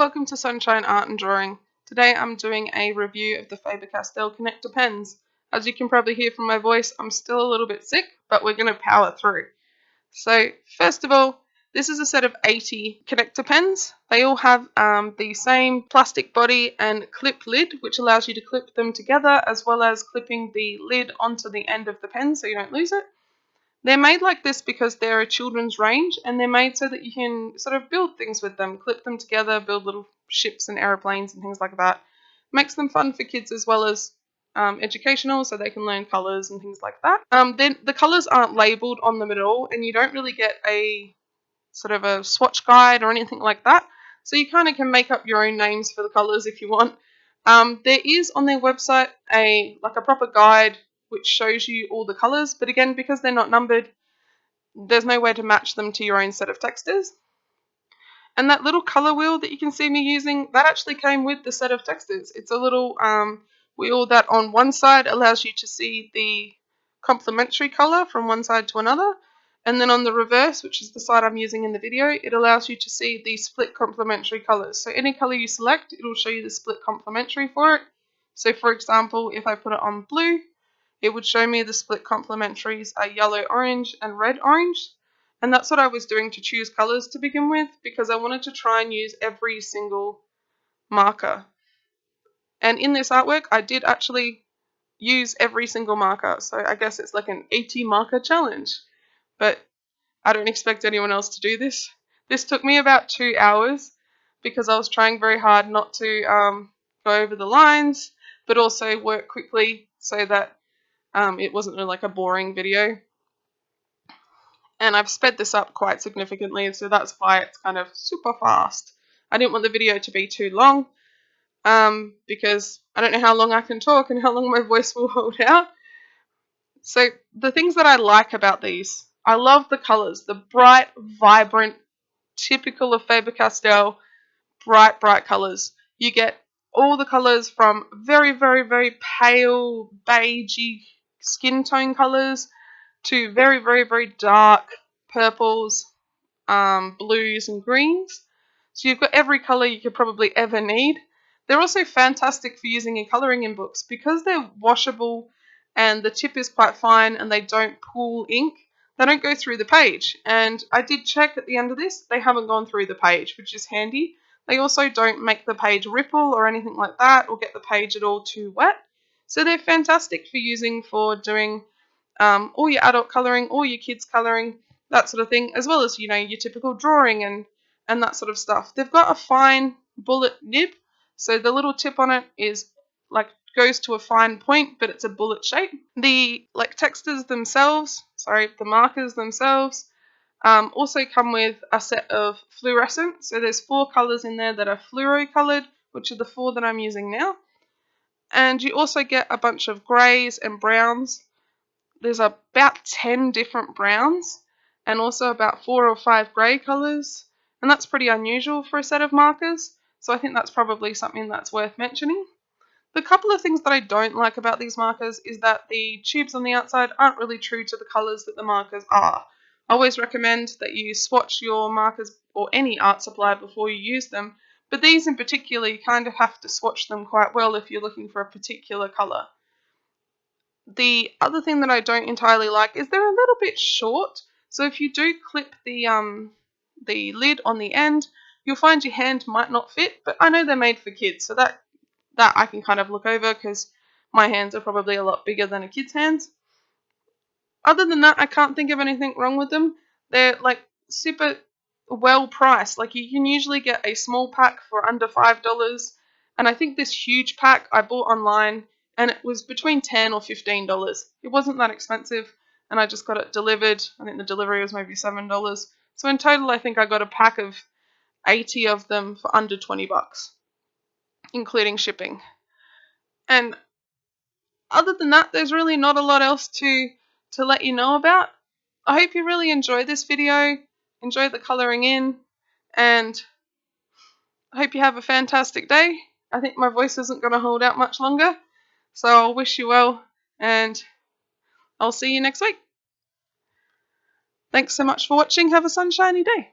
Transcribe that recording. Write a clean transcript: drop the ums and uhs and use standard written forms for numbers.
Welcome to Sunshine Art and Drawing. Today I'm doing a review of the Faber Castell connector pens. As you can probably hear from my voice, I'm still a little bit sick, but we're going to power through. So first of all, this is a set of 80 connector pens. They all have the same plastic body and clip lid, which allows you to clip them together, as well as clipping the lid onto the end of the pen so you don't lose it. They're made like this because they're a children's range, and they're made so that you can sort of build things with them, clip them together, build little ships and aeroplanes and things like that. Makes them fun for kids as well as educational, so they can learn colours and things like that. Then the colours aren't labelled on them at all, and you don't really get a sort of a swatch guide or anything like that. So you kind of can make up your own names for the colours if you want. There is on their website a proper guide which shows you all the colours, but again, because they're not numbered, there's no way to match them to your own set of textures. And that little colour wheel that you can see me using, that actually came with the set of textures. It's a little wheel that on one side allows you to see the complementary colour from one side to another, and then on the reverse, which is the side I'm using in the video, it allows you to see the split complementary colours. So any colour you select, it will show you the split complementary for it. So for example, if I put it on blue, it would show me the split complementaries are yellow orange and red orange. And that's what I was doing to choose colours to begin with, because I wanted to try and use every single marker. And in this artwork, I did actually use every single marker. So I guess it's like an 80 marker challenge. But I don't expect anyone else to do this. This took me about 2 hours because I was trying very hard not to go over the lines, but also work quickly so that it wasn't like a boring video. And I've sped this up quite significantly, so that's why it's kind of super fast. I didn't want the video to be too long because I don't know how long I can talk and how long my voice will hold out. So the things that I like about these, I love the colours, the bright, vibrant, typical of Faber Castell, bright colours. You get all the colours from very, very, very pale, beigey skin tone colours to very, very, very dark purples, blues and greens. So you've got every colour you could probably ever need. They're also fantastic for using in colouring in books because they're washable and the tip is quite fine and they don't pull ink. They don't go through the page. And I did check at the end of this, they haven't gone through the page, which is handy. They also don't make the page ripple or anything like that or get the page at all too wet. So they're fantastic for using for doing all your adult colouring, all your kids colouring, that sort of thing, as well as, you know, your typical drawing and that sort of stuff. They've got a fine bullet nib, so the little tip on it is goes to a fine point, but it's a bullet shape. The textures themselves, the markers themselves, also come with a set of fluorescent. So there's 4 colours in there that are fluoro coloured, which are the 4 that I'm using now. And you also get a bunch of greys and browns. There's about 10 different browns and also about 4 or 5 grey colours, and that's pretty unusual for a set of markers, so I think that's probably something that's worth mentioning. The couple of things that I don't like about these markers is that the tubes on the outside aren't really true to the colours that the markers are. I always recommend that you swatch your markers or any art supply before you use them, but these in particular you kind of have to swatch them quite well if you're looking for a particular colour. The other thing that I don't entirely like is they're a little bit short, so if you do clip the lid on the end, you'll find your hand might not fit, but I know they're made for kids, so that I can kind of look over because my hands are probably a lot bigger than a kid's hands. Other than that, I can't think of anything wrong with them. They're super well priced. You can usually get a small pack for under $5, and I think this huge pack I bought online and it was between $10 or $15. It wasn't that expensive, and I just got it delivered. I think the delivery was maybe $7. So in total, I think I got a pack of 80 of them for under $20, including shipping. And other than that, there's really not a lot else to let you know about. I hope you really enjoyed this video, enjoyed the colouring in, and I hope you have a fantastic day. I think my voice isn't going to hold out much longer, so I'll wish you well, and I'll see you next week. Thanks so much for watching. Have a sunshiny day.